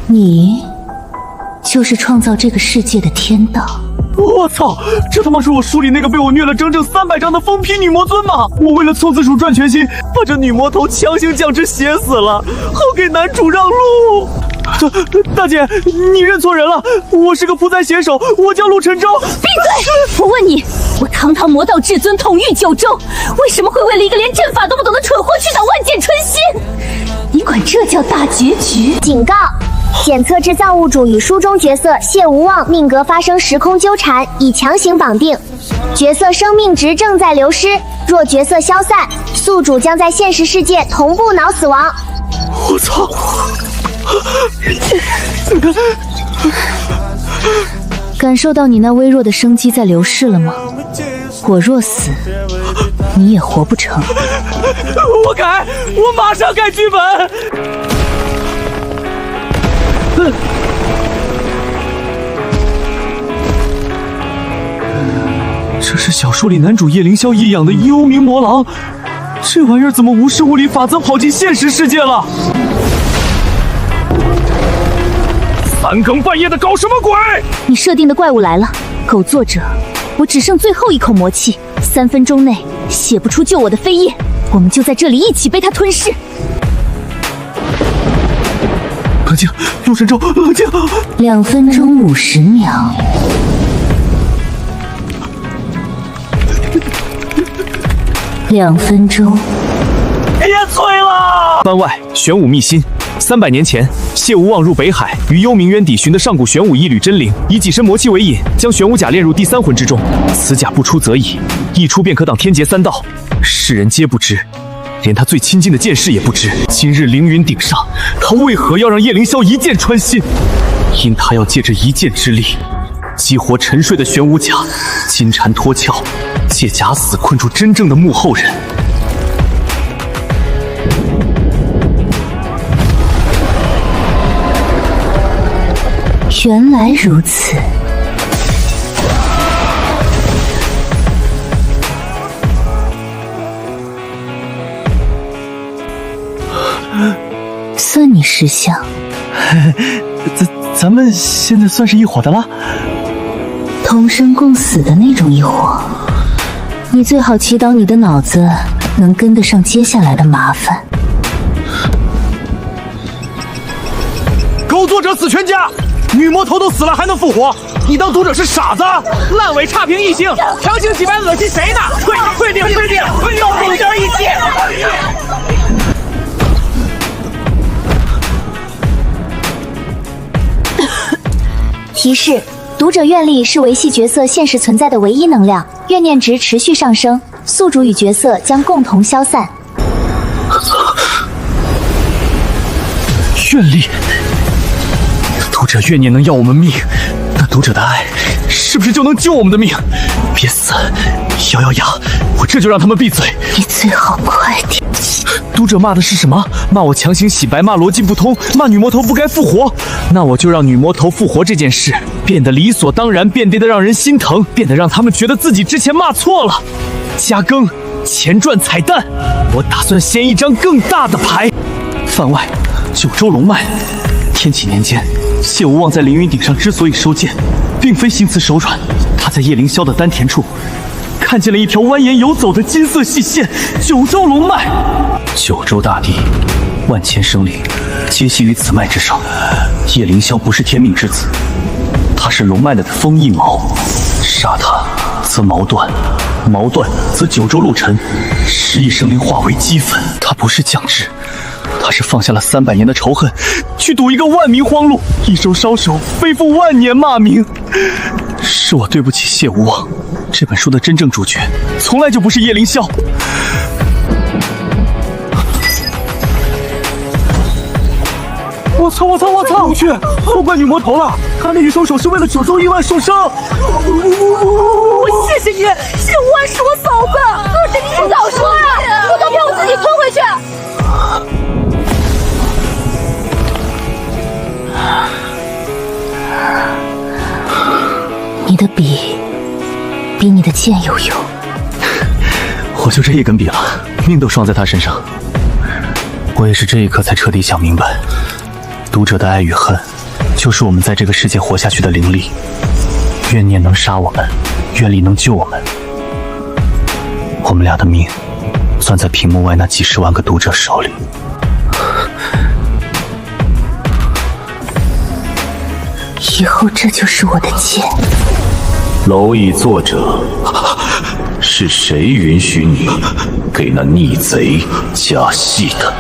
你就是创造这个世界的天道。我操！这他妈是我书里那个被我虐了整整300章的疯批女魔尊吗？我为了凑字数赚全新，把这女魔头强行降职写死了，好给男主让路。大姐，你认错人了，我是个菩萨写手，我叫陆晨舟。闭嘴！我问你，我堂堂魔道至尊统御九州，为什么会为了一个连阵法都不懂的蠢货去找万箭穿心？你管这叫大结局？警告！检测制造物主与书中角色谢无望命格发生时空纠缠，已强行绑定。角色生命值正在流失，若角色消散，宿主将在现实世界同步脑死亡。我操！感受到你那微弱的生机在流逝了吗？我若死，你也活不成。我改，我马上改剧本。这是小说里男主叶凌霄遗养的幽冥魔狼，这玩意儿怎么无视物理法则跑进现实世界了？3更半夜的搞什么鬼？你设定的怪物来了，狗作者，我只剩最后一口魔气，3分钟内写不出救我的扉页，我们就在这里一起被它吞噬。冷静，陆晨舟，冷静。2分钟50秒。2分钟。别催了！番外，玄武秘辛。300年前，谢无望入北海，于幽冥渊底寻得上古玄武一缕真灵，以己身魔气为引，将玄武甲炼入第3魂之中。此甲不出则已，一出便可挡天劫3道。世人皆不知，连他最亲近的剑士也不知，今日凌云顶上，他为何要让叶凌霄一剑穿心？因他要借着一剑之力，激活沉睡的玄武甲，金蝉脱壳，借假死困住真正的幕后人。原来如此。算你识相。咱们现在算是一伙的了？同生共死的那种一伙。你最好祈祷你的脑子能跟得上接下来的麻烦。狗作者死全家！女魔头都死了还能复活？你当读者是傻子？烂尾差评1星，强行洗白恶心谁呢？退订，都不点一击！提示：读者愿力是维系角色现实存在的唯一能量，怨念值持续上升，宿主与角色将共同消散。愿力。读者怨念能要我们命，那读者的爱是不是就能救我们的命？别死！咬咬牙，我这就让他们闭嘴。你最好快点。读者骂的是什么？骂我强行洗白，骂逻辑不通，骂女魔头不该复活。那我就让女魔头复活这件事变得理所当然，变得让人心疼，变得让他们觉得自己之前骂错了。加更前传彩蛋，我打算掀一张更大的牌。番外，九州龙脉。天启年间，谢无望在凌云顶上之所以收剑，并非心慈手软，他在叶凌霄的丹田处看见了一条蜿蜒游走的金色细线，九州龙脉。九州大地，万千生灵皆系于此脉之上。叶凌霄不是天命之子，他是龙脉的风一毛，杀他则毛断，毛断则九州陆沉，10亿生灵化为齑粉。他不是降职，他是放下了300年的仇恨，去赌一个万民荒路，一手烧手，背负万年骂名。是我对不起谢无望，这本书的真正主角从来就不是叶凌霄。我操！不去，都怪女魔头了，她那一双手是为了九州1万受伤。我谢谢你，谢无万是我嫂子，而且你早说呀，我都骗我自己吞回去。你的笔比你的剑有用。我就这一根笔了，命都双在他身上。我也是这一刻才彻底想明白，读者的爱与恨，就是我们在这个世界活下去的灵力。怨念能杀我们，愿力能救我们。我们俩的命，攥在屏幕外那几10万个读者手里。以后这就是我的剑。蝼蚁作者，是谁允许你给那逆贼加戏的？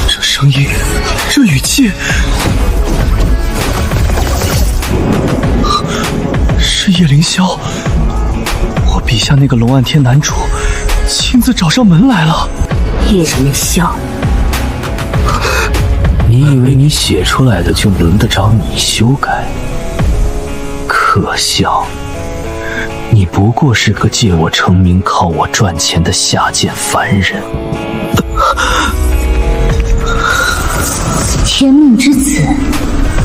这声音，这语气，是叶凌霄，我笔下那个龙傲天男主，亲自找上门来了。叶凌霄，你以为你写出来的就轮得着你修改？可笑，你不过是个借我成名、靠我赚钱的下贱凡人。天命之子，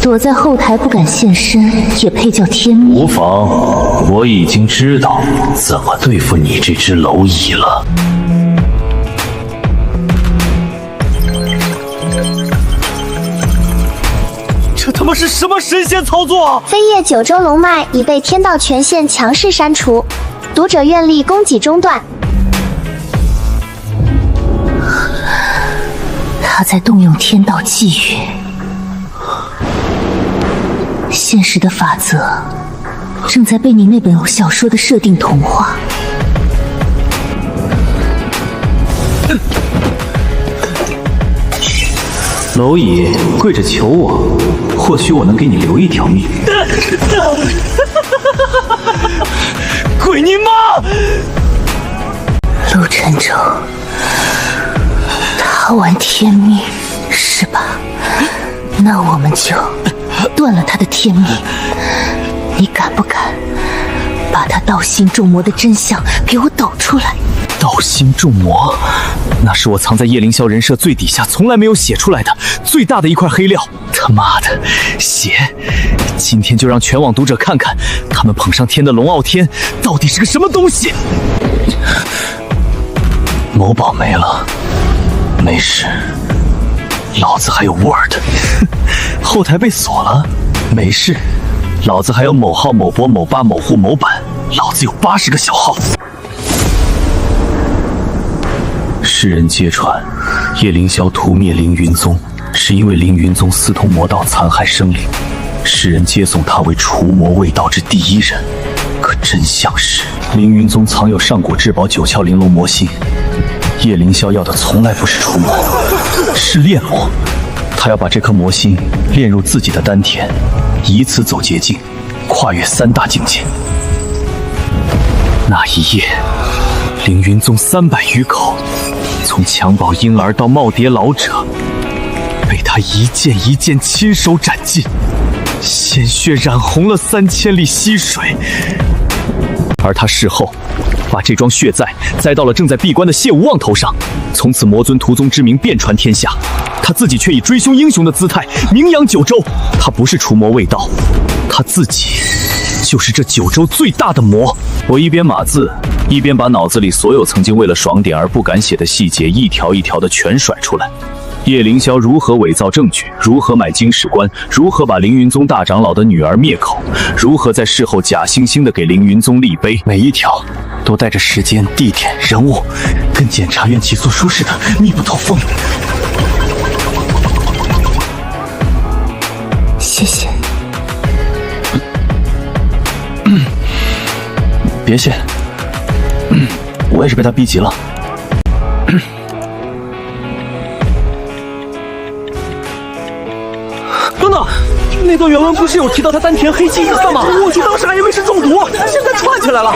躲在后台不敢现身，也配叫天命？无妨，我已经知道怎么对付你这只蝼蚁了。这他妈是什么神仙操作啊！飞叶九州龙脉已被天道权限强势删除，读者愿力供给中断。他在动用天道际遇，现实的法则正在被你那本小说的设定同化。蝼蚁跪着求我，或许我能给你留一条命。鬼你妈！陆晨舟，他玩天命是吧？那我们就断了他的天命。你敢不敢把他道心中魔的真相给我抖出来？道心众魔，那是我藏在叶凌霄人设最底下从来没有写出来的最大的一块黑料。他妈的，写！今天就让全网读者看看，他们捧上天的龙傲天到底是个什么东西。某宝没了，没事，老子还有 Word。后台被锁了，没事，老子还有某号、某博、某吧、某户、某版，老子有80个小号。世人皆传，叶凌霄屠灭凌云宗，是因为凌云宗私通魔道，残害生灵。世人皆颂他为除魔卫道之第一人。可真相是，凌云宗藏有上古至宝9窍玲珑魔心，叶凌霄要的从来不是除魔，是炼魔。他要把这颗魔心炼入自己的丹田，以此走捷径，跨越3大境界。那一夜，凌云宗300余口，从襁褓婴儿到耄耋老者，被他一件一件亲手斩尽，鲜血染红了3000里溪水。而他事后把这桩血债栽到了正在闭关的谢无望头上，从此魔尊屠宗之名遍传天下。他自己却以追凶英雄的姿态名扬9州。他不是除魔卫道，他自己就是这9州最大的魔。我一边码字，一边把脑子里所有曾经为了爽点而不敢写的细节一条一条的全甩出来。叶凌霄如何伪造证据，如何买经史官，如何把凌云宗大长老的女儿灭口，如何在事后假惺惺的给凌云宗立碑，每一条都带着时间、地点、人物，跟检察院起诉书似的密不透风。谢谢。别谢，我也是被他逼急了。等等，那段原文不是有提到他丹田黑气1色吗？我去，当时还以为是中毒，现在串起来了。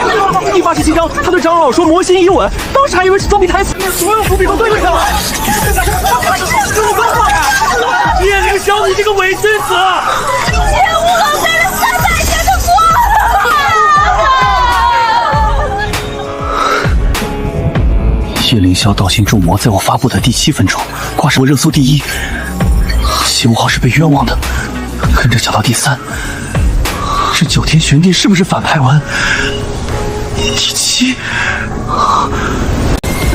第87章，他对长老说魔心已稳，当时还以为是装逼台词，所有伏笔都对上了。叶凌霄，你这个伪君子！谢无浪带了300年的光。叶凌霄道心众魔，在我发布的第7分钟挂上我热搜第1。谢无号是被冤枉的，跟着讲到第3，这9天玄帝是不是反派文？第7，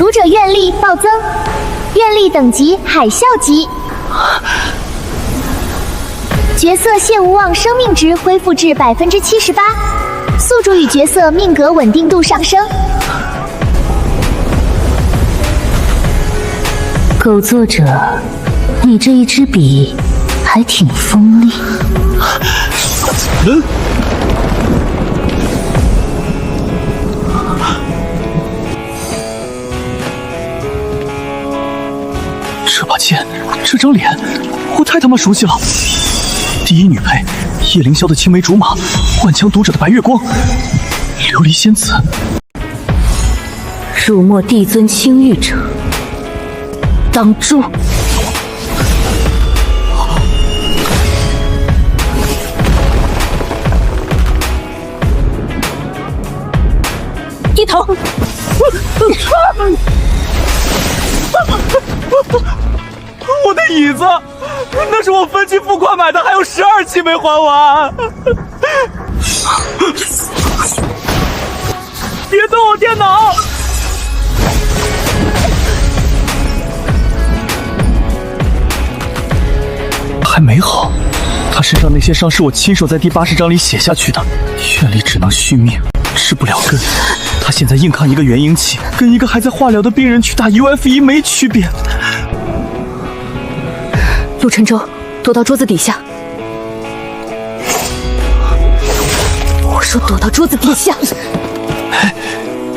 读者阅历暴增，阅历等级海啸级。角色谢无望生命值恢复至78%，宿主与角色命格稳定度上升。狗作者，你这一支笔还挺锋利。这把剑，这张脸，我太他妈熟悉了！第一女配，叶凌霄的青梅竹马，万强读者的白月光，琉璃仙子，辱没帝尊青玉者，当诛！一头！我的椅子，那是我分期付款买的，还有12期没还完。别动我电脑！还没好，他身上那些伤是我亲手在第80章里写下去的，愿力只能续命，治不了根。他现在硬扛一个元婴期，跟一个还在化疗的病人去打 UFE 没区别。陆晨舟，躲到桌子底下。我说躲到桌子底下。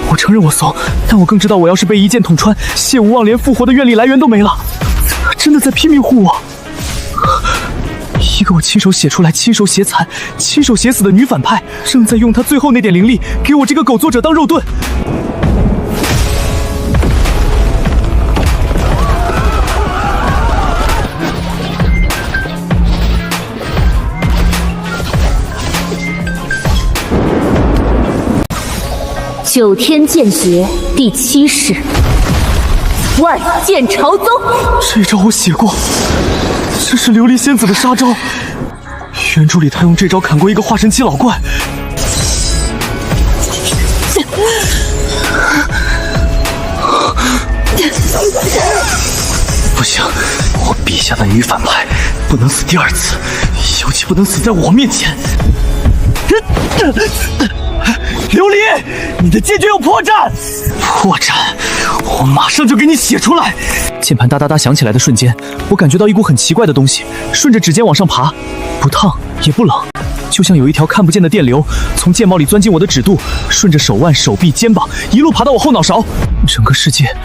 我承认我怂，但我更知道，我要是被一剑捅穿，谢无望连复活的愿力来源都没了。真的在拼命护我。一个我亲手写出来、亲手写惨、亲手写死的女反派，正在用她最后那点灵力给我这个狗作者当肉盾。九天剑诀第7式，万剑朝宗。这招我写过，这是琉璃仙子的杀招。原著里他用这招砍过一个化神期老怪。不行，我笔下的女反派不能死第2次，尤其不能死在我面前。琉璃，你的剑诀有破绽！破绽，我马上就给你写出来。键盘哒哒哒响起来的瞬间，我感觉到一股很奇怪的东西顺着指尖往上爬，不烫也不冷，就像有一条看不见的电流从剑帽里钻进我的指肚，顺着手腕、手臂、肩膀一路爬到我后脑勺。整个世界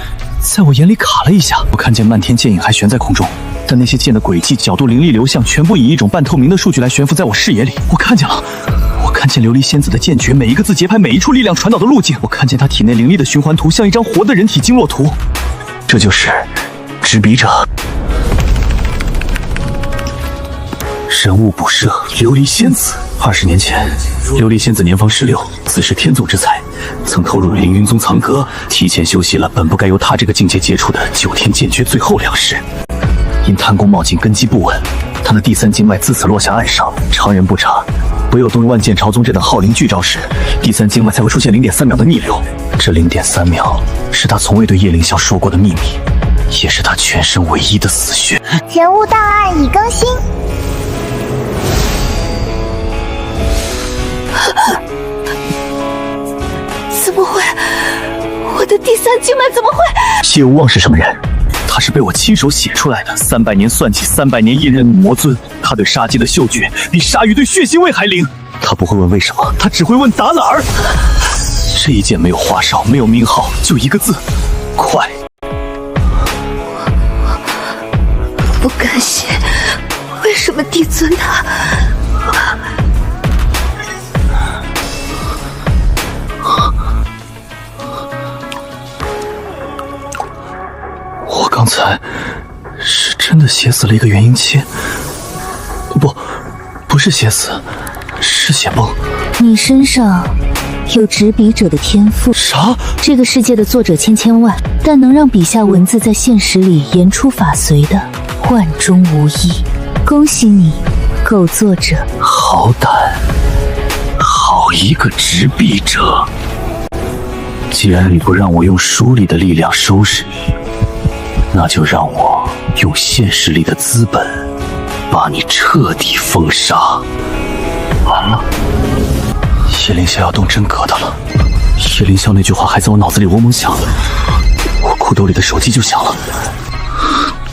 在我眼里卡了一下，我看见漫天剑影还悬在空中，但那些剑的轨迹、角度、灵力流向全部以一种半透明的数据来悬浮在我视野里。我看见了，我看见琉璃仙子的剑诀，每一个字节拍，每一处力量传导的路径。我看见她体内灵力的循环图，像一张活的人体经络图。这就是执笔者。人物补设：琉璃仙子。20年前，琉璃仙子年方16，自是天纵之才，曾投入凌云宗藏阁，提前修习了本不该由他这个境界接触的9天剑诀最后2式。因贪功冒进，根基不稳，他的第3经脉自此落下岸上。常人不察，唯有动用万剑朝宗这等号灵巨招时，第3经脉才会出现0.3秒的逆流。这0.3秒是他从未对叶凌霄说过的秘密，也是他全身唯一的死穴。人物档案已更新。怎么会？我的第3经脉怎么会？谢无望是什么人？他是被我亲手写出来的，300年算计300年一任魔尊。他对杀机的嗅觉比鲨鱼对血腥味还灵。他不会问为什么，他只会问打哪儿。这一剑没有花哨，没有名号，就一个字：快。不敢写，为什么帝尊他？我刚才是真的写死了一个元婴期，不是写死，是写崩。你身上有执笔者的天赋。啥？这个世界的作者千万，但能让笔下文字在现实里言出法随的万中无一。恭喜你，狗作者。好胆，好一个执笔者！既然你不让我用书里的力量收拾你，那就让我用现实里的资本把你彻底封杀。完了，叶凌霄要动真格的了。叶凌霄那句话还在我脑子里嗡嗡响，我裤兜里的手机就响了。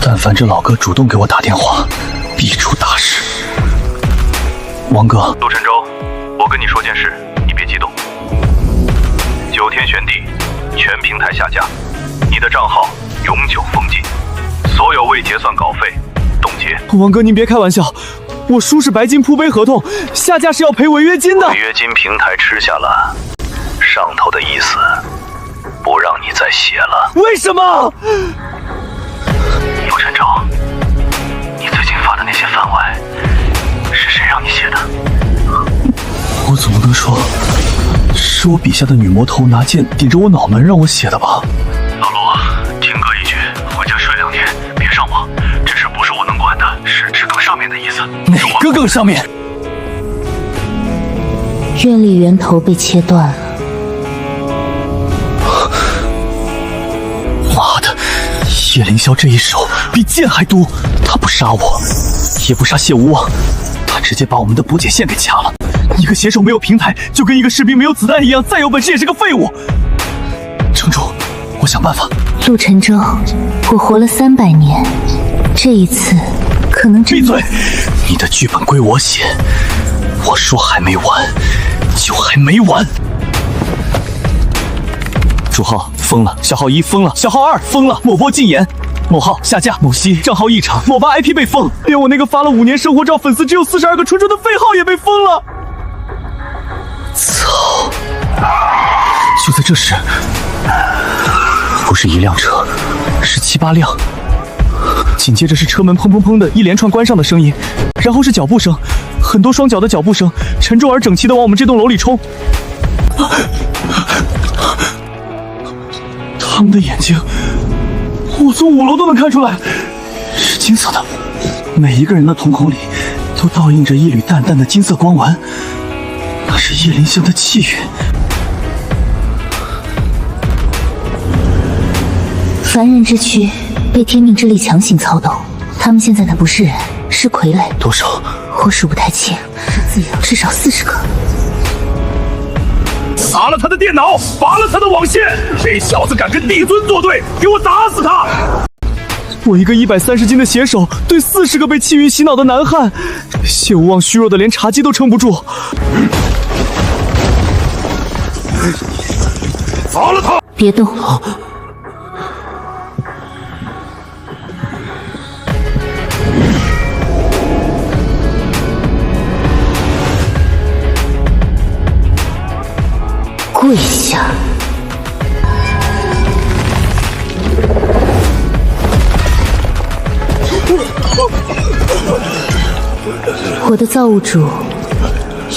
但凡这老哥主动给我打电话，必出大事。王哥，陆晨舟，我跟你说件事，你别激动。9天玄地，全平台下架，你的账号永久封禁，所有未结算稿费冻结。王哥，您别开玩笑，我叔是白金铺杯合同，下架是要赔违约金的。违约金平台吃下了，上头的意思不让你再写了。为什么？陆晨舟，你最近发的那些番外，是谁让你写的？我总不能说是我笔下的女魔头拿剑顶着我脑门让我写的吧？老陆，听哥一句，回家睡2天，别上网，这事不是我能管的，是职更上面的意思。哪个更上面？愿力源头被切断了。妈的，叶凌霄这一手比剑还毒，他不杀我，也不杀谢无望，他直接把我们的补给线给掐了。一个写手没有平台，就跟一个士兵没有子弹一样，再有本事也是个废物。城主，我想办法。陆晨舟，我活了300年，这一次可能真……闭嘴！你的剧本归我写，我说还没完，就还没完。主号封了，小号1封了，小号2封了，某波禁言，某号下架，某西账号异常，某8 IP 被封，连我那个发了5年生活照、粉丝只有42个纯纯的废号也被封了。操！就在这时，不是1辆车，是7、8辆。紧接着是车门砰砰砰的一连串关上的声音，然后是脚步声，很多双脚的脚步声，沉重而整齐的往我们这栋楼里冲。他们的眼睛，我从5楼都能看出来，是金色的，每一个人的瞳孔里都倒映着一缕淡淡的金色光纹，那是叶凌霄的气运。凡人之躯被天命之力强行操纵，他们现在的不是人，是傀儡。多少？我数不太清，至少40个。砸了他的电脑，拔了他的网线，这小子敢跟帝尊作对，给我打死他！我一个130斤的写手对40个被气运洗脑的男汉，谢无望虚弱的连茶几都撑不住。砸了他！别动！跪下！我的造物主，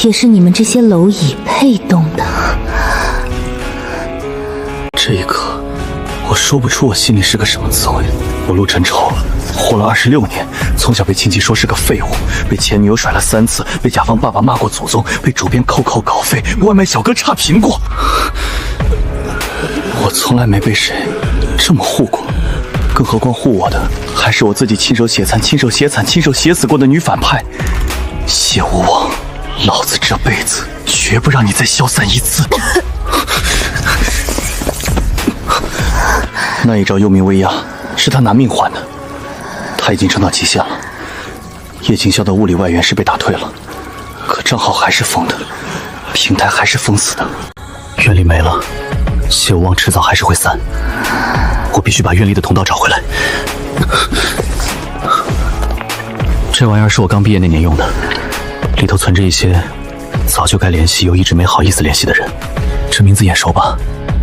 也是你们这些蝼蚁配动的。这一刻，我说不出我心里是个什么滋味。我陆晨舟活了26年，从小被亲戚说是个废物，被前女友甩了3次，被甲方爸爸骂过祖宗，被主编扣稿费，外卖小哥差评过。我从来没被谁这么护过，更何况护我的还是我自己亲手写残、亲手写惨、亲手写死过的女反派谢无望。老子这辈子绝不让你再消散一次。那一招幽冥威压是他拿命换的，他已经撑到极限了。叶清霄的物理外援是被打退了，可账号还是封的，平台还是封死的。愿力没了，谢无望迟早还是会散。我必须把愿力的通道找回来。这玩意儿是我刚毕业那年用的，里头存着一些早就该联系又一直没好意思联系的人。这名字眼熟吧？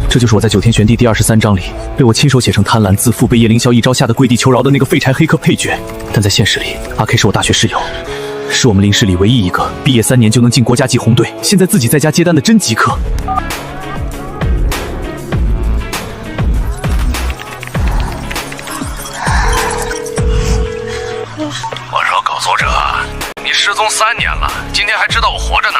这就是我在9天玄地第23章里被我亲手写成贪婪自负，被叶凌霄一招下的跪地求饶的那个废柴黑客配角。但在现实里，阿 K 是我大学室友，是我们林氏里唯一一个毕业3年就能进国家级红队，现在自己在家接单的真极客。我说狗组者，你失踪3年了，今天还知道我活着呢。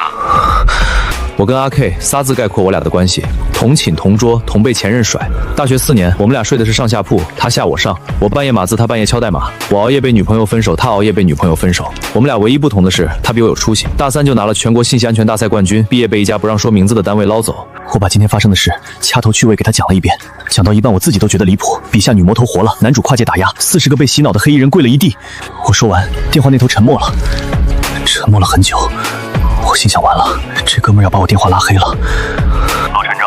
我跟阿 K 仨字概括我俩的关系：同寝同桌，同被前任甩。大学4年，我们俩睡的是上下铺，他下我上，我半夜码字，他半夜敲代码，我熬夜被女朋友分手，他熬夜被女朋友分手。我们俩唯一不同的是，他比我有出息，大3就拿了全国信息安全大赛冠军，毕业被一家不让说名字的单位捞走。我把今天发生的事掐头去尾给他讲了一遍，讲到一半我自己都觉得离谱。笔下女魔头活了，男主跨界打压，40个被洗脑的黑衣人跪了一地。我说完，电话那头沉默了，沉默了很久。我心想完了，这哥们儿要把我电话拉黑了。陆晨舟，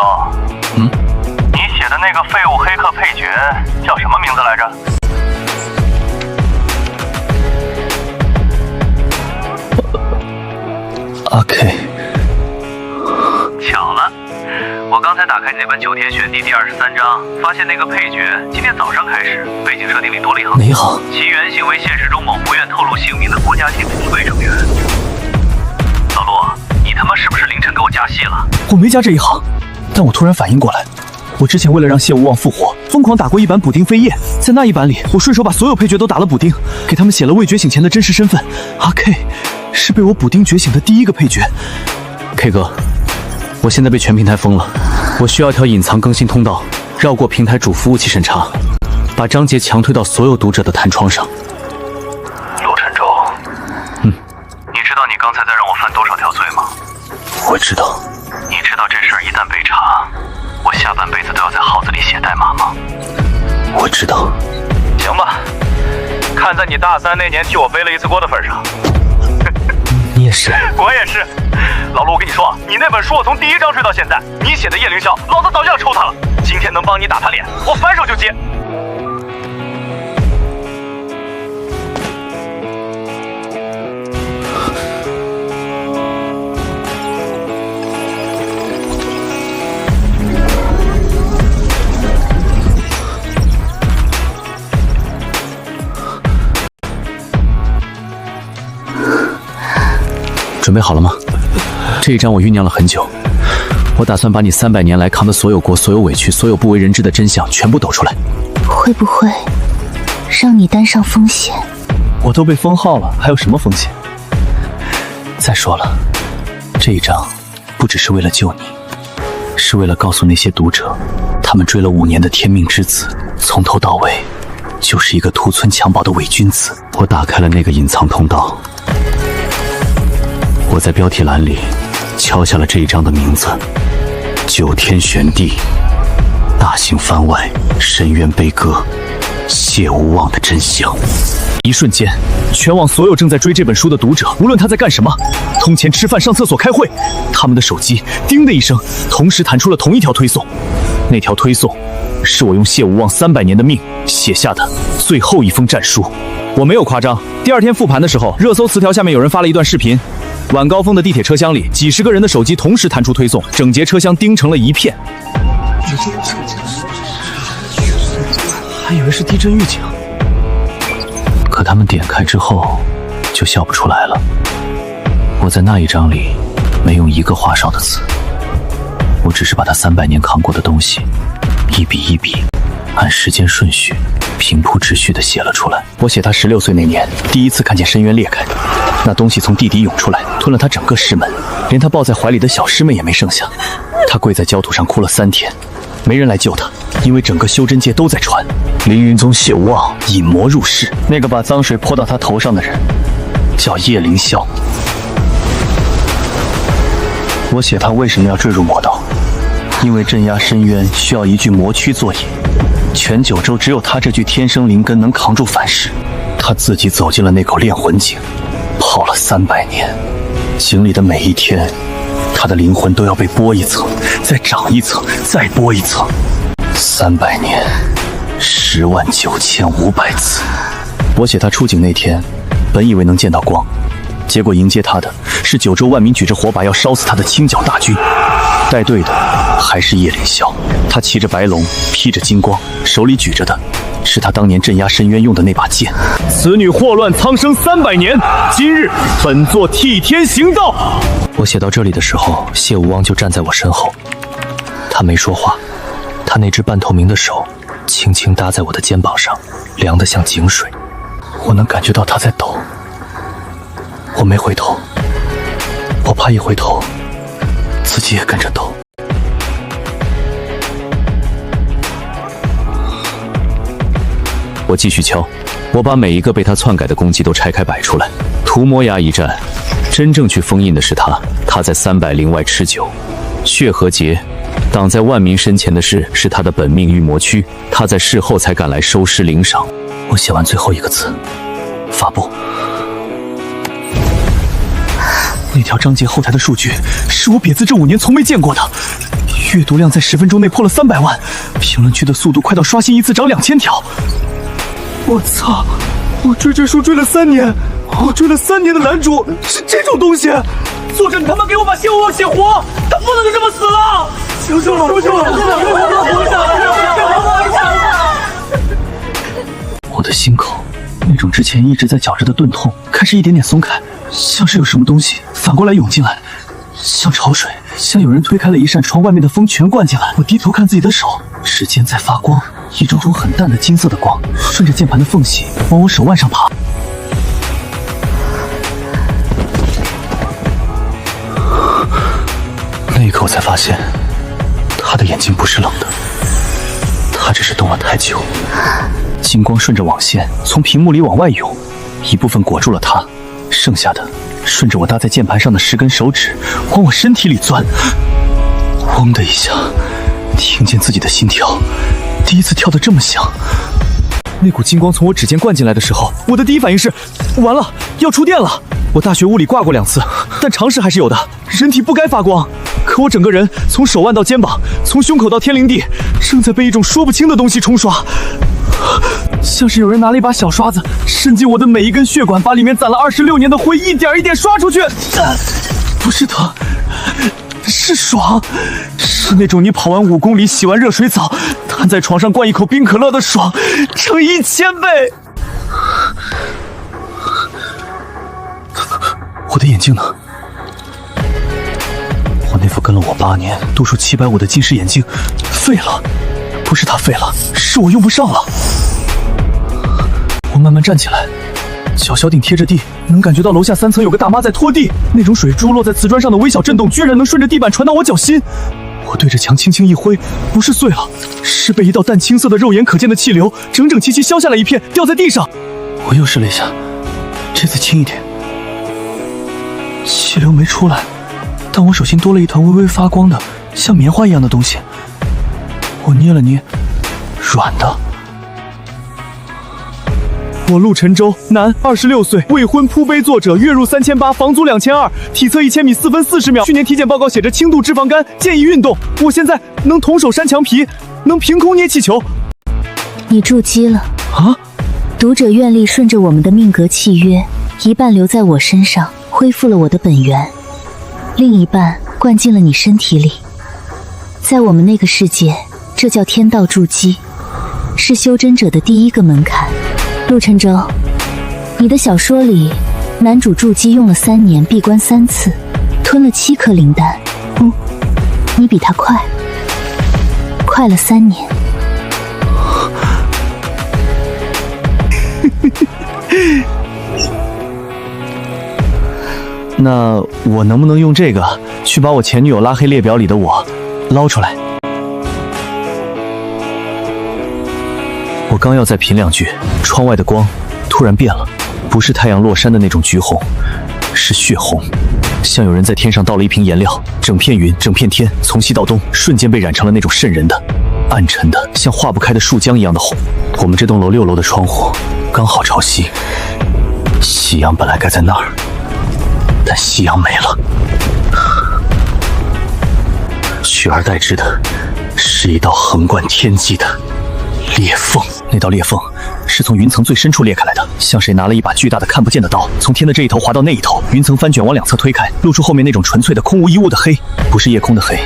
你写的那个废物黑客配角叫什么名字来着？阿 K。巧了，我刚才打开那本9天玄帝第23章，发现那个配角今天早上开始背景设定里多了一行，哪一行？其原型为现实中某不愿透露姓名的国家级部队成员。老陆，你他妈是不是凌晨给我加戏了？我没加这一行，但我突然反应过来，我之前为了让谢无望复活，疯狂打过一版补丁飞叶，在那一版里，我顺手把所有配角都打了补丁，给他们写了未觉醒前的真实身份。阿 K 是被我补丁觉醒的第一个配角。K 哥，我现在被全平台封了，我需要一条隐藏更新通道，绕过平台主服务器审查，把章节强推到所有读者的弹窗上。陆晨舟，你知道你刚才在让我犯多少条罪吗？我知道。你知道这事儿一旦被查，我下半辈子都要在号子里写代码吗？我知道。行吧，看在你大3那年替我背了一次锅的份上。你也是。我也是。老陆，我跟你说，你那本书我从第1章追到现在，你写的叶凌霄，老子早就要抽他了。今天能帮你打他脸，我反手就接。准备好了吗？这一章我酝酿了很久，我打算把你300年来扛的所有锅、所有委屈、所有不为人知的真相全部抖出来。会不会让你担上风险？我都被封号了，还有什么风险？再说了，这一章不只是为了救你，是为了告诉那些读者，他们追了5年的天命之子，从头到尾就是一个屠村襁褓的伪君子。我打开了那个隐藏通道。我在标题栏里敲下了这一章的名字：9天玄帝，大型番外，深渊悲歌，谢无望的真相。一瞬间，全网所有正在追这本书的读者，无论他在干什么，通勤、吃饭、上厕所、开会，他们的手机叮的一声，同时弹出了同一条推送。那条推送是我用谢无望300年的命写下的最后一封战书。我没有夸张。第2天复盘的时候，热搜词条下面有人发了一段视频。晚高峰的地铁车厢里，几十个人的手机同时弹出推送，整节车厢叮成了一片。还以为是地震预警，可他们点开之后就笑不出来了。我在那一章里没用一个花哨的词，我只是把他300年扛过的东西一笔一笔按时间顺序平铺直叙地写了出来。我写他16岁那年，第一次看见深渊裂开，那东西从地底涌出来，吞了他整个师门，连他抱在怀里的小师妹也没剩下。他跪在焦土上哭了3天，没人来救他，因为整个修真界都在传凌云宗谢无望引魔入室，那个把脏水泼到他头上的人叫叶凌霄。我写他为什么要坠入魔道，因为镇压深渊需要一具魔躯做引，全九州只有他这具天生灵根能扛住反噬。他自己走进了那口炼魂井，泡了300年，井里的每一天，他的灵魂都要被剥一层，再长一层，再剥一层。300年，109500次。我写他出井那天，本以为能见到光，结果迎接他的是九州万民举着火把要烧死他的清剿大军，带队的还是叶凌霄。他骑着白龙，披着金光，手里举着的是他当年镇压深渊用的那把剑。此女祸乱苍生300年，今日本座替天行道。我写到这里的时候，谢无望就站在我身后，他没说话，他那只半透明的手轻轻搭在我的肩膀上，凉得像井水，我能感觉到他在抖。我没回头，我怕一回头自自己也跟着抖。我继续敲，我把每一个被他篡改的攻击都拆开摆出来。屠魔崖一战，真正去封印的是他，他在300外吃酒。血和劫，挡在万民身前的是他的本命御魔躯，他在事后才赶来收尸领赏。我写完最后一个字，发布。那条章节后台的数据是我瘪字这5年从没见过的，阅读量在10分钟内破了300万，评论区的速度快到刷新一次涨2000条。我操！我追这书追了3年，我追了3年的男主是这种东西！作者，你他妈给我把谢无望写活，他不能就这么死了！求求了，求求了！我的心口那种之前一直在绞着的钝痛开始一点点松开，像是有什么东西反过来涌进来，像潮水，像有人推开了一扇窗，外面的风全灌进来。我低头看自己的手，指尖在发光，一种种很淡的金色的光顺着键盘的缝隙往我手腕上爬。那一刻我才发现，他的眼睛不是冷的，他只是动了太久。金光顺着网线从屏幕里往外涌，一部分裹住了他，剩下的顺着我搭在键盘上的10根手指往我身体里钻。嗡的一下，听见自己的心跳，第一次跳得这么响。那股金光从我指尖灌进来的时候，我的第一反应是，完了，要触电了。我大学物理挂过2次，但常识还是有的。人体不该发光，可我整个人从手腕到肩膀，从胸口到天灵地，正在被一种说不清的东西冲刷，像是有人拿了一把小刷子，伸进我的每一根血管，把里面攒了26年的灰一点一点刷出去。不是疼，是爽，是那种你跑完5公里、洗完热水澡，瘫在床上灌一口冰可乐的爽，乘1000倍。我的眼镜呢？我那副跟了我8年、度数750的近视眼镜废了，不是它废了，是我用不上了。我慢慢站起来，脚小顶贴着地，能感觉到楼下3层有个大妈在拖地，那种水珠落在瓷砖上的微小震动，居然能顺着地板传到我脚心。我对着墙轻轻一挥，不是碎了，是被一道淡青色的肉眼可见的气流整整齐齐削下来一片，掉在地上。我又试了一下，这次轻一点，气流没出来，但我手心多了一团微微发光的像棉花一样的东西。我捏了捏，软的。我陆晨舟，男，26岁，未婚，铺杯作者，月入3800，房租2200，体测1000米4分40秒。去年体检报告写着轻度脂肪肝，建议运动。我现在能徒手扇墙皮，能凭空捏气球。你筑基了啊！读者愿力顺着我们的命格契约，一半留在我身上，恢复了我的本源，另一半灌进了你身体里。在我们那个世界，这叫天道筑基，是修真者的第一个门槛。陆晨舟，你的小说里，男主筑基用了3年，闭关3次，吞了7颗灵丹。你比他快了3年。那我能不能用这个去把我前女友拉黑列表里的我捞出来？我刚要再品2句，窗外的光突然变了，不是太阳落山的那种橘红，是血红，像有人在天上倒了一瓶颜料，整片云、整片天从西到东瞬间被染成了那种瘆人的、暗沉的、像化不开的树浆一样的红。我们这栋楼6楼的窗户刚好朝西，夕阳本来该在那儿，但夕阳没了，取而代之的是一道横贯天际的裂缝。那道裂缝是从云层最深处裂开来的，像谁拿了一把巨大的看不见的刀，从天的这一头划到那一头，云层翻卷往2侧推开，露出后面那种纯粹的空无一物的黑。不是夜空的黑，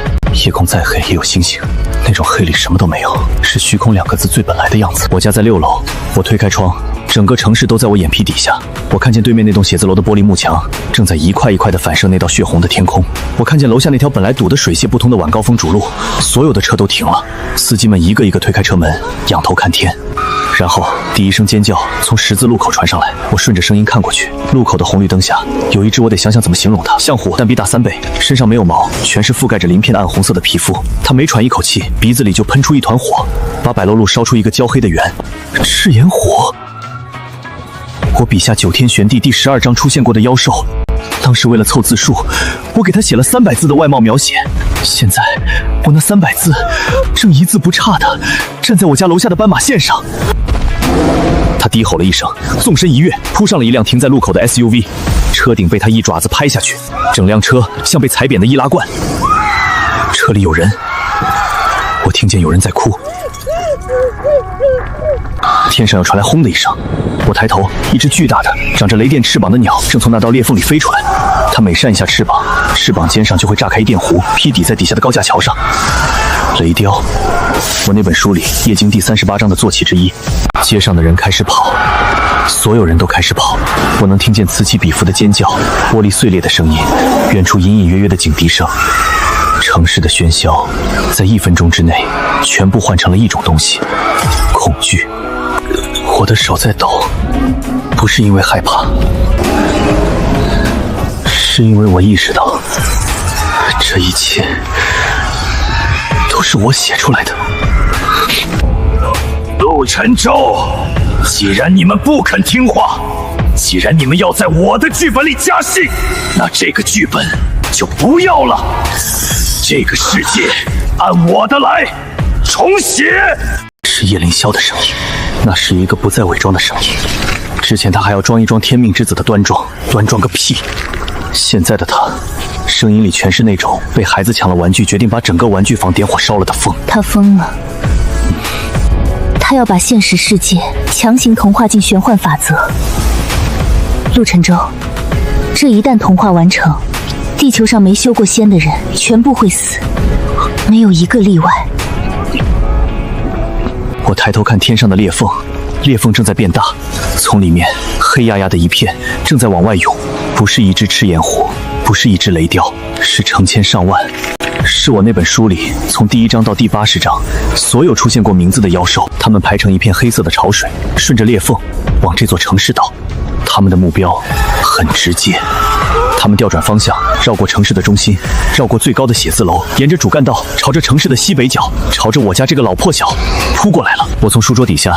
夜空再黑也有星星，那种黑里什么都没有，是虚空2个字最本来的样子。我家在6楼，我推开窗，整个城市都在我眼皮底下。我看见对面那栋写字楼的玻璃幕墙正在一块一块地反射那道血红的天空。我看见楼下那条本来堵得水泄不通的晚高峰主路，所有的车都停了，司机们一个一个推开车门，仰头看天。然后第一声尖叫从十字路口传上来，我顺着声音看过去，路口的红绿灯下有一只，我得想想怎么形容它，像虎但比大3倍，身上没有毛，全是覆盖着鳞片暗红色的皮肤。它每喘一口气，鼻子里就喷出一团火，把柏楼路烧出一个焦黑的圆。赤炎虎，我笔下9天玄帝第12章出现过的妖兽。当时为了凑字数，我给他写了300字的外貌描写。现在我那300字正一字不差的站在我家楼下的斑马线上。他低吼了一声，纵身一跃，扑上了一辆停在路口的 SUV， 车顶被他一爪子拍下去，整辆车像被踩扁的易拉罐。车里有人，我听见有人在哭。天上又传来轰的一声，我抬头，一只巨大的长着雷电翅膀的鸟正从那道裂缝里飞出来。它每扇一下翅膀，翅膀尖上就会炸开一电弧，劈抵在底下的高架桥上。雷雕，我那本书里《夜经》第38章的坐骑之一。街上的人开始跑，所有人都开始跑。我能听见此起彼伏的尖叫，玻璃碎裂的声音，远处隐隐约约的警笛声。城市的喧嚣在1分钟之内全部换成了一种东西：恐惧。我的手在抖，不是因为害怕，是因为我意识到这一切都是我写出来的。陆晨舟，既然你们不肯听话，既然你们要在我的剧本里加戏，那这个剧本就不要了。这个世界按我的来，重写。是叶凌霄的声音，那是一个不再伪装的声音。之前他还要装一装天命之子的端庄，端庄个屁！现在的他，声音里全是那种被孩子抢了玩具，决定把整个玩具房点火烧了的疯。他疯了，他要把现实世界强行同化进玄幻法则。陆晨舟，这一旦同化完成，地球上没修过仙的人全部会死，没有一个例外。我抬头看天上的裂缝，裂缝正在变大，从里面黑压压的一片正在往外涌。不是一只赤焰虎，不是一只雷雕，是成千上万。是我那本书里从第1章到第80章所有出现过名字的妖兽，它们排成一片黑色的潮水，顺着裂缝往这座城市倒。他们的目标很直接，他们调转方向，绕过城市的中心，绕过最高的写字楼，沿着主干道，朝着城市的西北角，朝着我家这个老破小扑过来了。我从书桌底下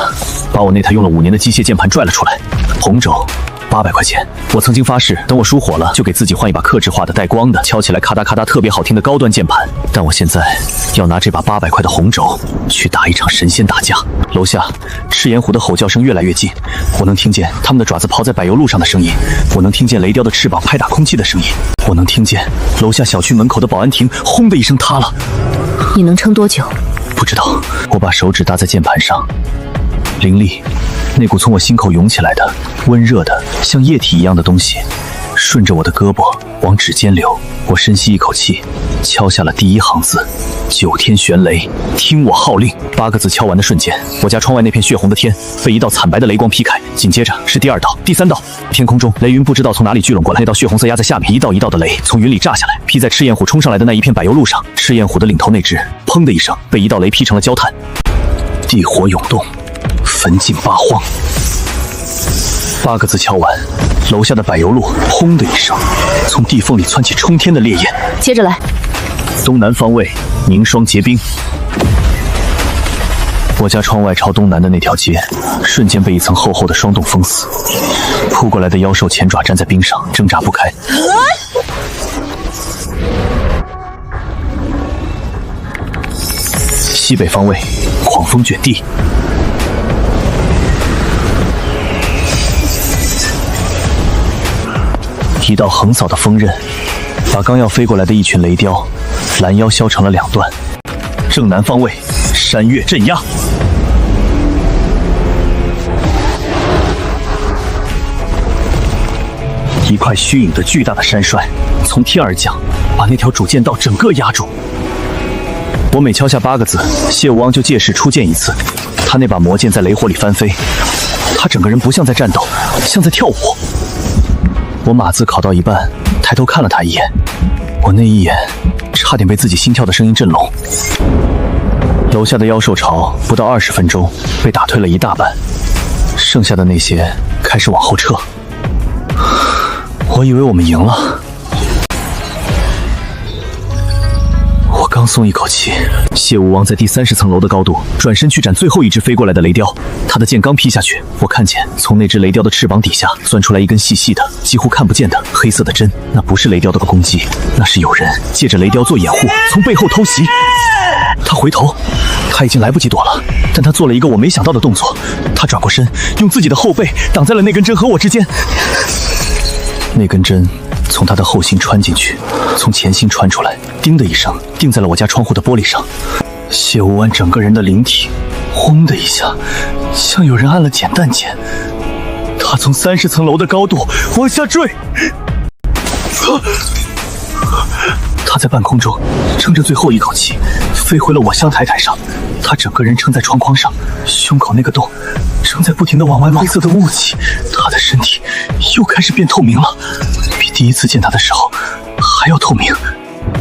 把我那台用了5年的机械键盘拽了出来，红轴800块钱。我曾经发誓，等我书火了，就给自己换一把客制化的带光的，敲起来咔嗒咔嗒特别好听的高端键盘。但我现在要拿这把800块的红轴去打一场神仙打架。楼下赤炎虎的吼叫声越来越近，我能听见他们的爪子刨在柏油路上的声音，我能听见雷雕的翅膀拍打空气的声音，我能听见楼下小区门口的保安亭轰的一声塌了。你能撑多久？不知道。我把手指搭在键盘上，灵力，那股从我心口涌起来的温热的像液体一样的东西顺着我的胳膊往指尖流。我深吸一口气，敲下了第1行字：9天玄雷，听我号令。8个字敲完的瞬间，我家窗外那片血红的天被一道惨白的雷光劈开，紧接着是第2道、第3道。天空中雷云不知道从哪里聚拢过来，那道血红色压在下面，一道一道的雷从云里炸下来，劈在赤焰虎冲上来的那一片柏油路上。赤焰虎的领头那只，砰的一声被一道雷劈成了焦炭，地火涌动，焚尽八荒。8个字敲完，楼下的柏油路轰的一声，从地缝里窜起冲天的烈焰。接着来，东南方位凝霜结冰。我家窗外朝东南的那条街，瞬间被一层厚厚的霜冻封死。扑过来的妖兽前爪粘在冰上，挣扎不开。西北方位狂风卷地。一道横扫的锋刃，把刚要飞过来的一群雷雕拦腰削成了2段。正南方位山岳镇压。一块虚影的巨大的山栓从天而降，把那条主剑道整个压住。我每敲下8个字，谢无汪就借势出剑一次。他那把魔剑在雷火里翻飞，他整个人不像在战斗，像在跳舞。我码字考到一半，抬头看了他一眼，我那一眼差点被自己心跳的声音震聋。楼下的妖兽潮不到20分钟被打退了一大半，剩下的那些开始往后撤。我以为我们赢了。我刚松一口气，谢武王在第30层楼的高度转身去斩最后一只飞过来的雷雕。他的剑刚劈下去，我看见从那只雷雕的翅膀底下钻出来一根细细的、几乎看不见的黑色的针。那不是雷雕的攻击，那是有人借着雷雕做掩护，从背后偷袭。他回头，他已经来不及躲了，但他做了一个我没想到的动作，他转过身，用自己的后背挡在了那根针和我之间。那根针从他的后心穿进去，从前心穿出来，叮的一声钉在了我家窗户的玻璃上。谢无完整个人的灵体轰的一下，像有人按了减弹键。他从30层楼的高度往下坠，他在半空中撑着最后一口气飞回了我香台台上。他整个人撑在窗框上，胸口那个洞正在不停地往外冒黑色的雾气。他的身体又开始变透明了，比第一次见他的时候还要透明。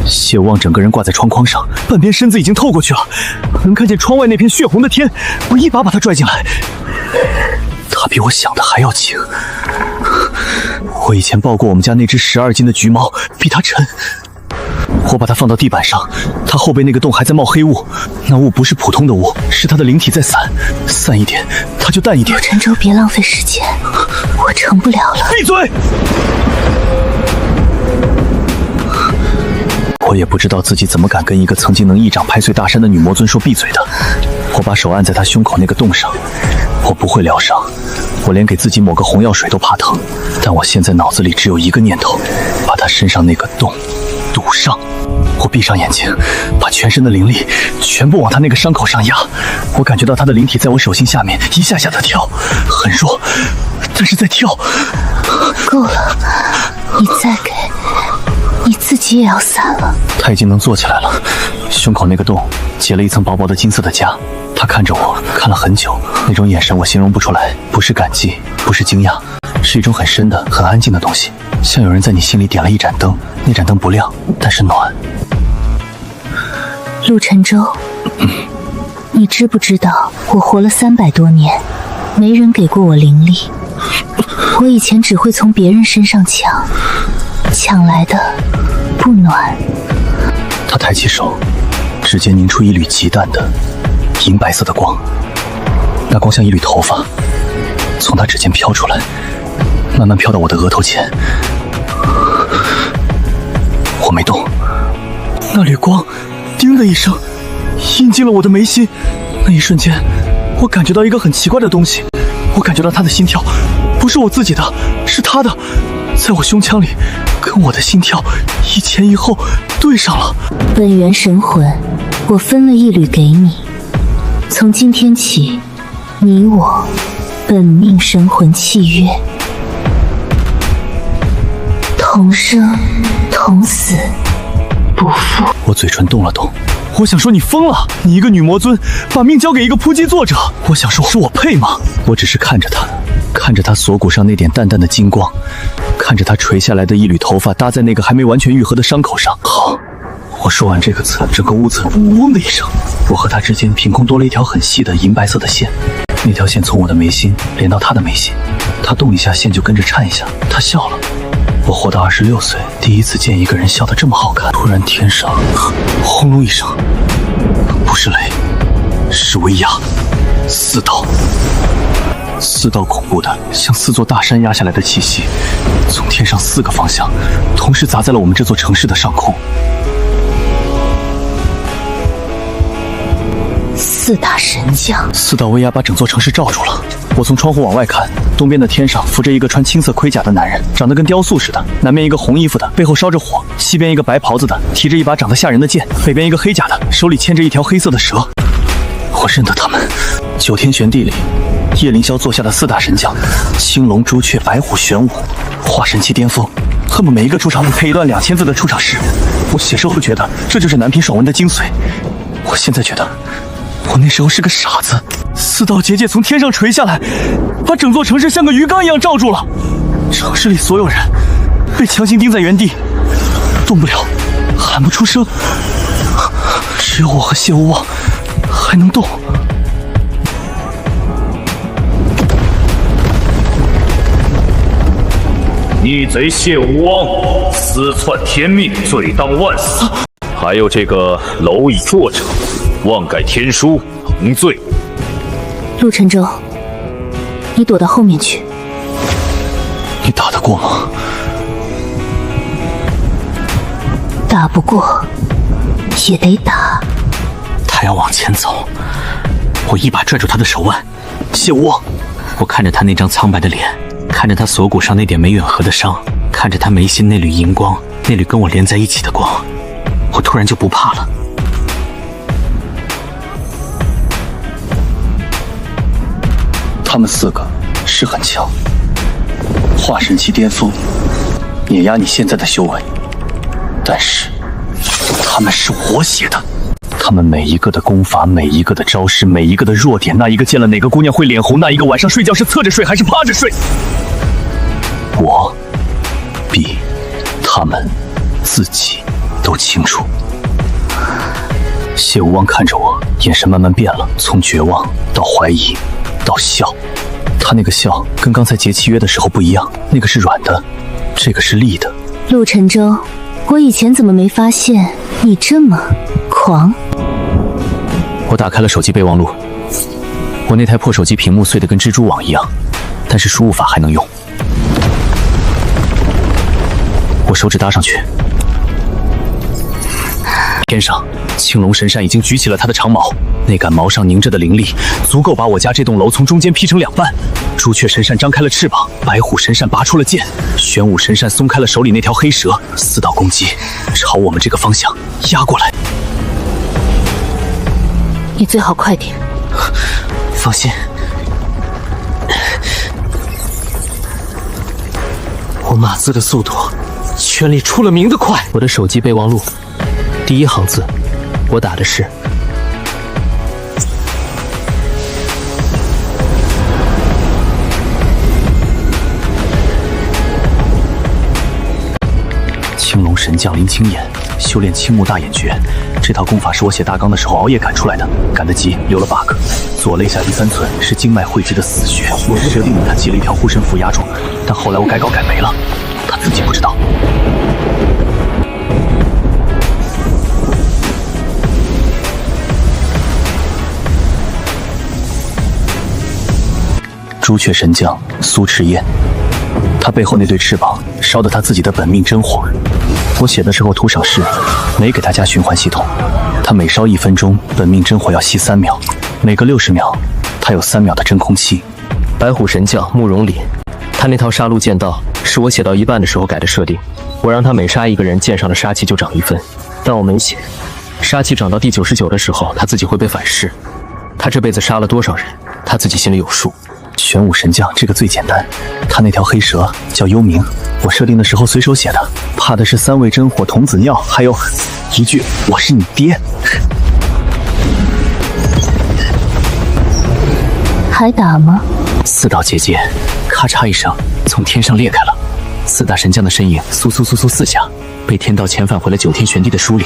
谢无望整个人挂在窗框上，半边身子已经透过去了，能看见窗外那片血红的天。我一把把他拽进来，他比我想的还要轻。我以前抱过我们家那只12斤的橘猫，比它沉。我把它放到地板上，它后背那个洞还在冒黑雾，那雾不是普通的雾，是它的灵体在散，散一点它就淡一点。陈州，别浪费时间，我撑不了了。闭嘴！我也不知道自己怎么敢跟一个曾经能一掌拍碎大山的女魔尊说闭嘴的。我把手按在她胸口那个洞上，我不会疗伤，我连给自己抹个红药水都怕疼，但我现在脑子里只有一个念头，把她身上那个洞堵上。我闭上眼睛，把全身的灵力全部往他那个伤口上压。我感觉到他的灵体在我手心下面一下下的跳，很弱，但是在跳。够了，你再给，你自己也要散了。他已经能坐起来了，胸口那个洞结了一层薄薄的金色的痂。他看着我，看了很久，那种眼神我形容不出来，不是感激，不是惊讶，是一种很深的、很安静的东西，像有人在你心里点了一盏灯，那盏灯不亮，但是暖。陆沉舟，你知不知道我活了300多年，没人给过我灵力，我以前只会从别人身上抢，抢来的不暖。他抬起手，指尖凝出一缕极淡的银白色的光，那光像一缕头发从他指尖飘出来，慢慢飘到我的额头前。我没动，那缕光叮的一声印进了我的眉心。那一瞬间我感觉到一个很奇怪的东西，我感觉到他的心跳不是我自己的，是他的，在我胸腔里跟我的心跳一前一后对上了。本源神魂，我分了一缕给你，从今天起，你我本命神魂契约，同生同死不复。我嘴唇动了动，我想说你疯了，你一个女魔尊把命交给一个扑击作者，我想说是我配吗？我只是看着他，看着他锁骨上那点淡淡的金光，看着他垂下来的一缕头发搭在那个还没完全愈合的伤口上。好，我说完这个字，整个屋子嗡的一声，我和他之间凭空多了一条很细的银白色的线，那条线从我的眉心连到他的眉心，他动一下线就跟着颤一下。他笑了。我活到26岁，第一次见一个人笑得这么好看。突然天上轰隆一声，不是雷，是威压，4道，4道恐怖的像4座大山压下来的气息，从天上4个方向同时砸在了我们这座城市的上空。4大神将，4道威压把整座城市罩住了。我从窗户往外看，东边的天上浮着一个穿青色盔甲的男人，长得跟雕塑似的；南边一个红衣服的，背后烧着火；西边一个白袍子的，提着一把长得吓人的剑；北边一个黑甲的，手里牵着一条黑色的蛇。我认得他们，9天玄地里，叶凌霄座下的4大神将：青龙、朱雀、白虎、玄武，化神期巅峰，恨不每一个出场配一段2000字的出场诗。我写时候觉得这就是南屏爽文的精髓，我现在觉得我那时候是个傻子。4道结界从天上垂下来，把整座城市像个鱼缸一样罩住了。城市里所有人被强行钉在原地，动不了，喊不出声，只有我和谢无望还能动。逆贼谢无汪，私篡天命，罪当万死。还有这个蝼蚁作者，妄改天书，同罪。陆沉舟，你躲到后面去。你打得过吗？打不过也得打。他要往前走，我一把拽住他的手腕。谢无忘，我看着他那张苍白的脸，看着他锁骨上那点没远合的伤，看着他眉心那缕银光，那缕跟我连在一起的光，我突然就不怕了。他们4个是很强，化神期巅峰，碾压你现在的修为，但是他们是我写的。他们每一个的功法，每一个的招式，每一个的弱点，那一个见了哪个姑娘会脸红，那一个晚上睡觉是侧着睡还是趴着睡，我比他们自己都清楚。谢无汪看着我，眼神慢慢变了，从绝望到怀疑到笑。他那个笑跟刚才结契约的时候不一样，那个是软的，这个是利的。陆沉舟，我以前怎么没发现你这么狂？我打开了手机备忘录，我那台破手机屏幕碎得跟蜘蛛网一样，但是输入法还能用。我手指搭上去，天上青龙神扇已经举起了他的长矛，那杆矛上凝着的灵力足够把我家这栋楼从中间劈成2半。朱雀神扇张开了翅膀，白虎神扇拔出了剑，玄武神扇松开了手里那条黑蛇，4道攻击朝我们这个方向压过来。你最好快点。放心，我码字的速度圈里出了名的快。我的手机备忘录第1行字，我打的是青龙神将林青眼，修炼青木大眼诀。这套功法是我写大纲的时候熬夜赶出来的，赶得急留了 bug。左肋下第3寸是经脉汇集的死穴，我设定他系了一条护身符压住，但后来我改稿改没了，他自己不知道。朱雀神将苏赤焰，他背后那对翅膀烧得他自己的本命真火。我写的时候图省事，没给他加循环系统。他每烧1分钟，本命真火要熄3秒，每隔60秒，他有3秒的真空期。白虎神将慕容凛，他那套杀戮剑道是我写到一半的时候改的设定，我让他每杀一个人，剑上的杀气就涨1分，但我没写，杀气涨到第99的时候，他自己会被反噬。他这辈子杀了多少人，他自己心里有数。玄武神将这个最简单，他那条黑蛇叫幽冥，我设定的时候随手写的，怕的是3味真火童子尿，还有一句我是你爹。还打吗？4道结界，咔嚓一声从天上裂开了，4大神将的身影簌簌簌簌4下，被天道遣返回了9天玄帝的书里，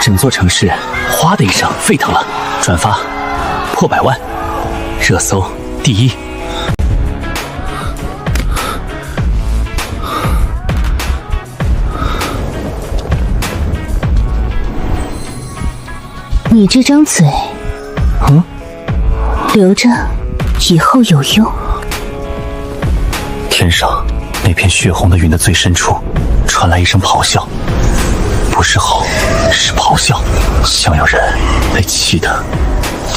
整座城市哗的一声沸腾了，转发破100万，热搜第1。你这张嘴，留着以后有用。天上那片血红的云的最深处，传来一声咆哮，不是吼，是咆哮，像有人被气得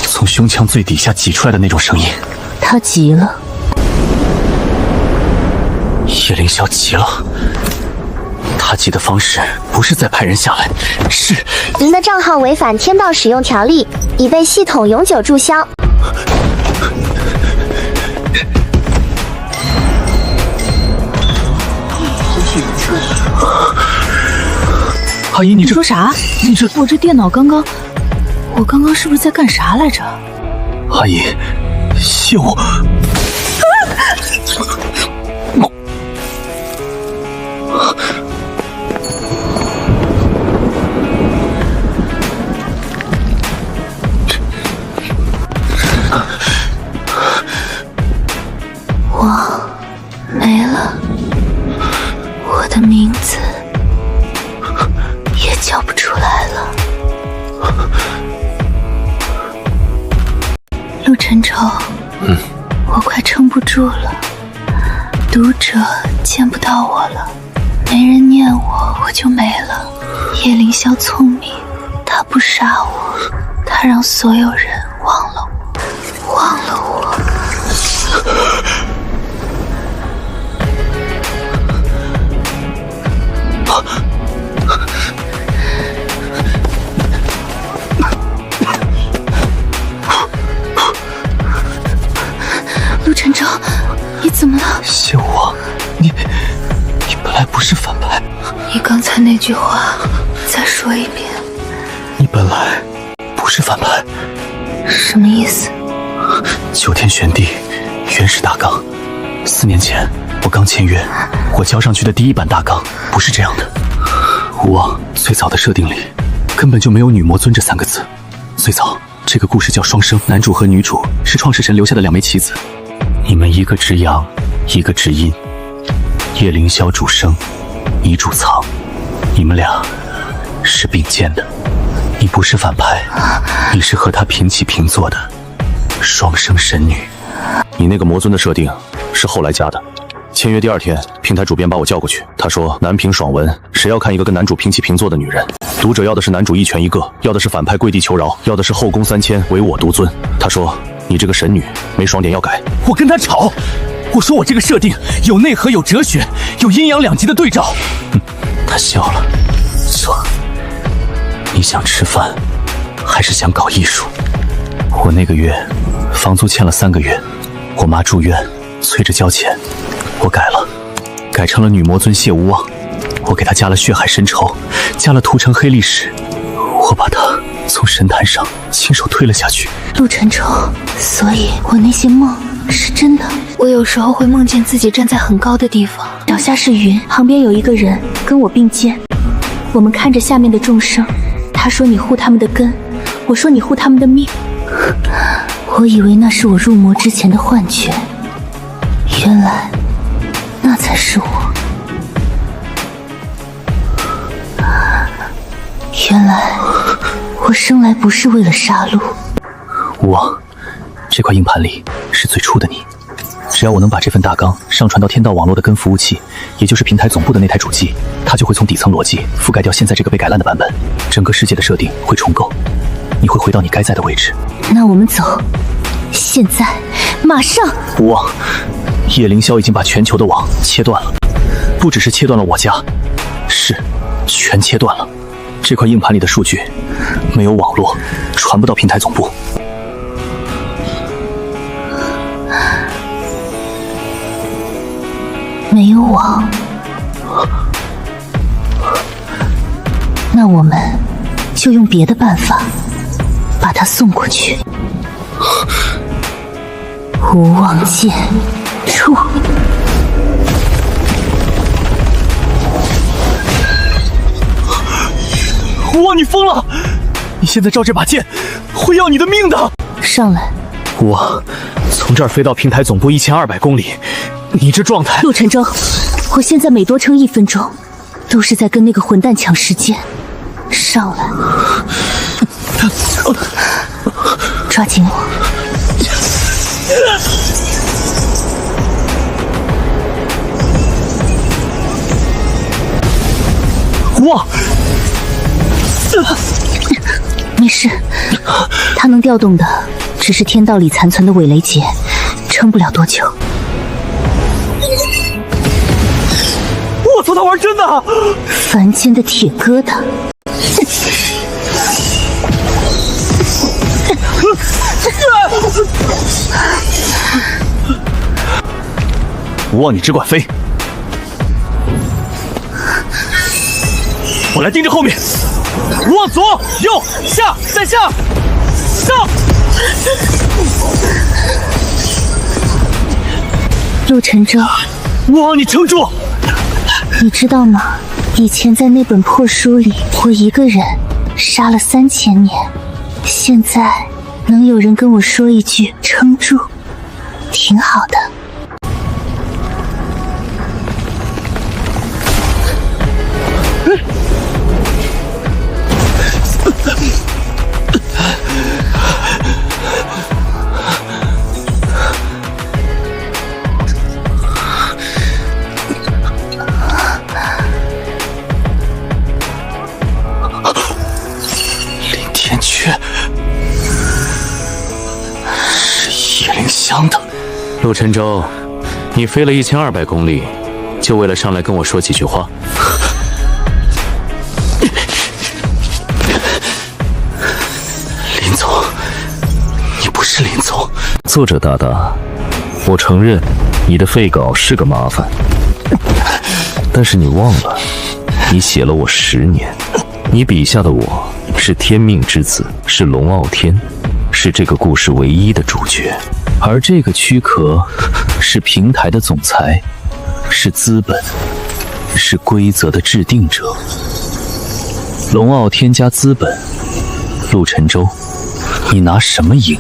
从胸腔最底下挤出来的那种声音。他急了，叶凌霄急了。他急的方式不是再派人下来，是您的账号违反天道使用条例，已被系统永久注销。阿姨，你这说啥？你这我这电脑我刚刚是不是在干啥来着？阿姨，谢我。我没了。晨超，我快撑不住了，读者见不到我了，没人念我，我就没了。叶凌霄聪明，他不杀我，他让所有人忘了我，忘了我。陆晨超，你怎么了？谢无望，你本来不是反派。你刚才那句话再说一遍。你本来不是反派。什么意思？9天玄帝，原始大纲。4年前我刚签约，我交上去的第1版大纲不是这样的。无望，最早的设定里根本就没有女魔尊这3个字。最早这个故事叫双生，男主和女主是创世神留下的2枚棋子，你们一个之阳，一个之阴。叶凌霄主生，你主藏，你们俩是并肩的。你不是反派，你是和他平起平坐的双生神女。你那个魔尊的设定是后来加的。签约第2天，平台主编把我叫过去，他说男频爽文，谁要看一个跟男主平起平坐的女人？读者要的是男主一拳一个，要的是反派跪地求饶，要的是后宫3000唯我独尊。他说你这个神女没爽点要改。我跟他吵，我说我这个设定有内核，有哲学，有阴阳2极的对照。他笑了，说你想吃饭还是想搞艺术？我那个月房租欠了3个月，我妈住院催着交钱，我改了，改成了女魔尊谢无望。我给她加了血海深仇，加了屠城黑历史，我把她从神坛上亲手推了下去。陆晨超，所以我那些梦是真的。我有时候会梦见自己站在很高的地方，脚下是云，旁边有一个人跟我并肩，我们看着下面的众生。他说你护他们的根，我说你护他们的命。我以为那是我入魔之前的幻觉，原来那才是我。原来我生来不是为了杀戮。无望，这块硬盘里是最初的你。只要我能把这份大纲上传到天道网络的根服务器，也就是平台总部的那台主机，它就会从底层逻辑覆盖掉现在这个被改烂的版本，整个世界的设定会重构，你会回到你该在的位置。那我们走，现在，马上！无望，叶凌霄已经把全球的网切断了，不只是切断了我家，是全切断了。这块硬盘里的数据没有网络，传不到平台总部。没有网，那我们就用别的办法把它送过去。无望剑出！无望，你疯了！你现在照这把剑，会要你的命的！上来！无望，从这儿飞到平台总部1200公里。你这状态，陆晨舟，我现在每多撑1分钟，都是在跟那个混蛋抢时间。上来，抓紧我！哇！没事，他能调动的只是天道里残存的伪雷劫，撑不了多久。我操，他玩真的！凡间的铁疙瘩。无望，你只管飞，我来盯着后面。无望，左右下，再下，上！陆晨舟，无望，你撑住！你知道吗？以前在那本破书里，我一个人杀了3000年，现在能有人跟我说一句撑住，挺好的。样的。陆沉舟，你飞了1200公里，就为了上来跟我说几句话？林总，你不是林总。作者大大，我承认你的废稿是个麻烦，但是你忘了，你写了我10年。你笔下的我是天命之子，是龙傲天，是这个故事唯一的主角。而这个躯壳是平台的总裁，是资本，是规则的制定者。龙傲天加资本，陆沉舟，你拿什么赢？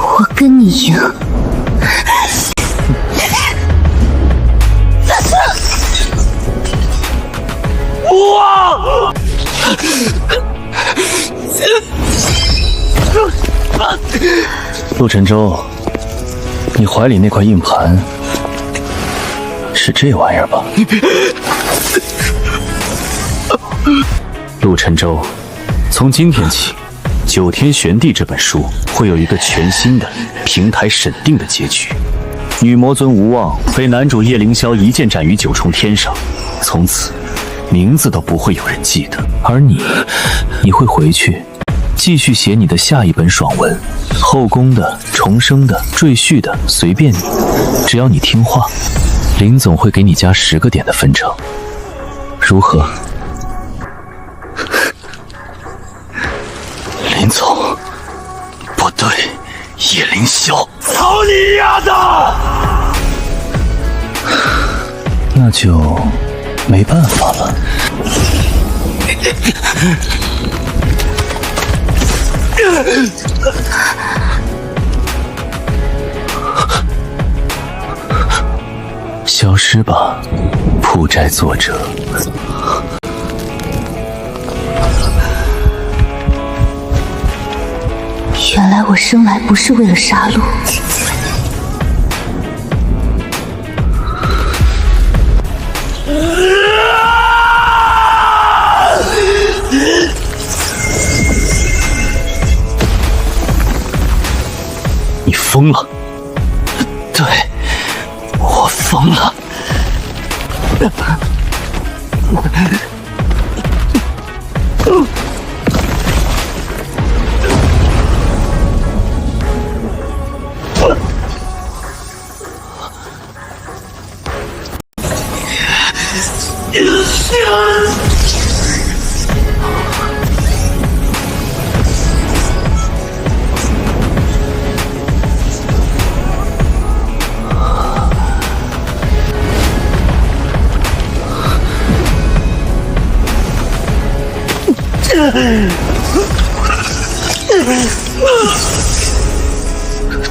我跟你赢。哇！陆沉舟，你怀里那块硬盘是这玩意儿吧？陆沉舟，从今天起，《九天玄地》这本书会有一个全新的平台审定的结局。女魔尊无望被男主叶凌霄一剑斩于9重天上，从此名字都不会有人记得。而你会回去继续写你的下一本爽文，后宫的、重生的、赘婿的，随便你，只要你听话，林总会给你加10个点的分成，如何？林总，不对，叶凌霄，操你丫的！那就没办法了。消失吧，铺斋作者。原来我生来不是为了杀戮。你疯了！对，我疯了。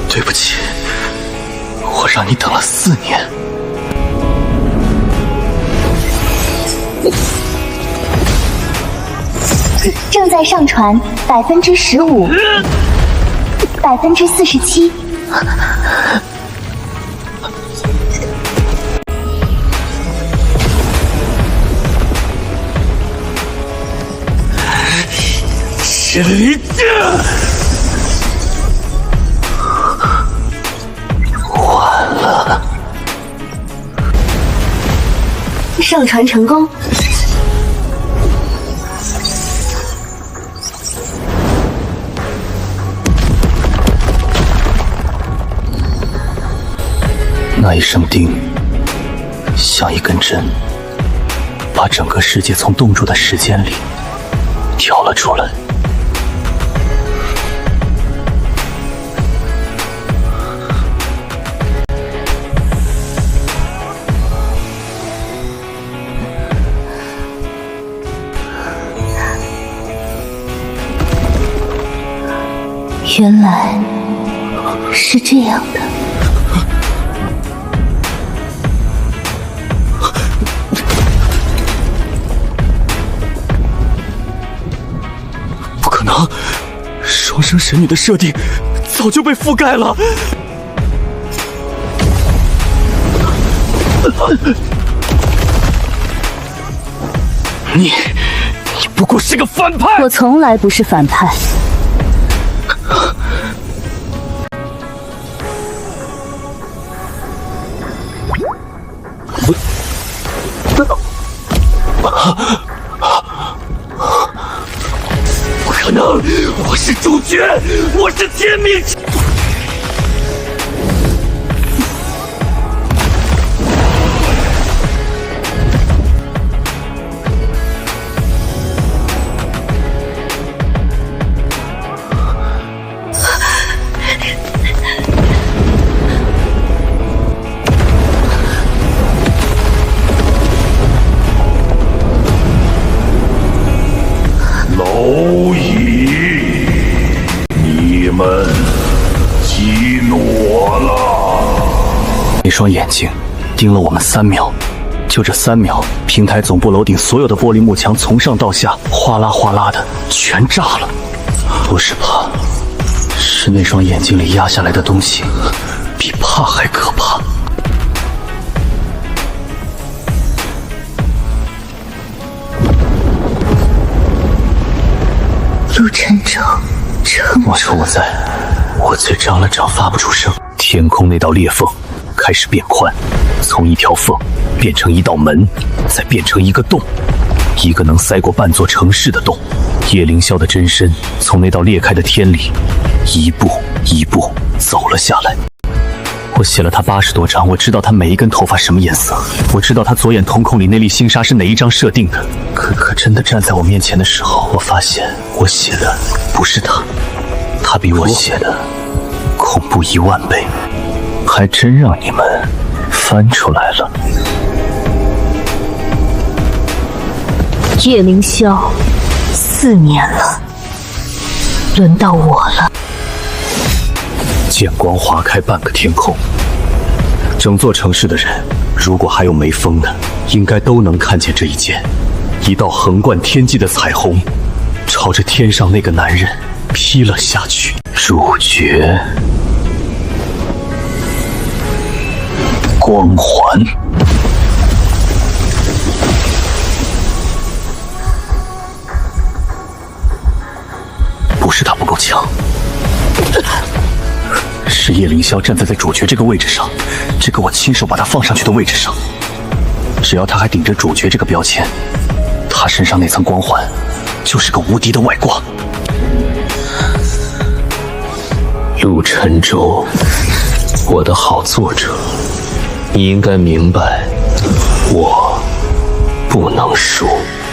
对不起，我让你等了4年。正在上传15%，47%。谁这？完了！上传成功。那一声钉，像一根针，把整个世界从冻住的时间里挑了出来。原来是这样的。不可能，双生神女的设定早就被覆盖了。不过是个反派。我从来不是反派。不可能！我是主角，我是天命。蝼蚁，你们激怒我了！那双眼睛盯了我们3秒，就这3秒，平台总部楼顶所有的玻璃幕墙从上到下哗啦哗啦的全炸了。不是怕，是那双眼睛里压下来的东西比怕还可怕。陆晨舟，我说我在，我嘴张了张，发不出声。天空那道裂缝开始变宽，从一条缝变成一道门，再变成一个洞，一个能塞过半座城市的洞。叶凌霄的真身从那道裂开的天里一步一步走了下来。我写了他80多张，我知道他每一根头发什么颜色，我知道他左眼瞳孔里那粒星沙是哪一张设定的。可真的站在我面前的时候，我发现我写的不是他，他比我写的恐怖10000倍，还真让你们翻出来了。叶凌霄，4年了，轮到我了。剑光划开半个天空，整座城市的人，如果还有没疯的，应该都能看见这一剑，一道横贯天际的彩虹，朝着天上那个男人劈了下去。主角，光环。不是他不够强，是叶凌霄站在主角这个位置上，这个我亲手把他放上去的位置上。只要他还顶着主角这个标签，他身上那层光环就是个无敌的外挂。陆晨舟，我的好作者，你应该明白，我不能输，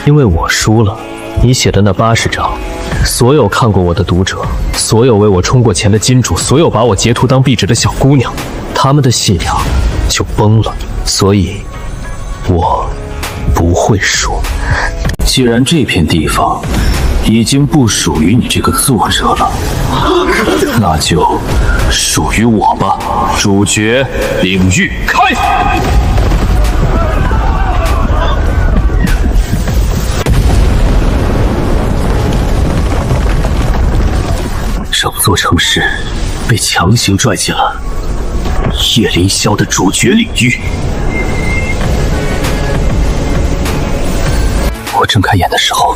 因为我输了，你写的那80章。所有看过我的读者，所有为我充过钱的金主，所有把我截图当壁纸的小姑娘，他们的信仰就崩了。所以，我不会输。既然这片地方已经不属于你这个作者了，那就属于我吧。主角领域开。整座城市被强行拽进了叶凌霄的主角领域。我睁开眼的时候，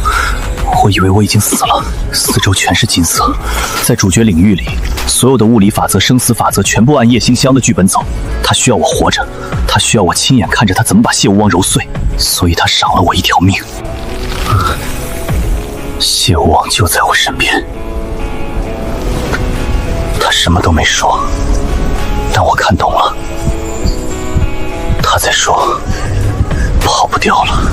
我以为我已经死了，四周全是金色。在主角领域里，所有的物理法则、生死法则全部按叶星香的剧本走。他需要我活着，他需要我亲眼看着他怎么把谢无忘揉碎，所以他赏了我一条命。谢无忘就在我身边。他什么都没说，但我看懂了。他在说，跑不掉了。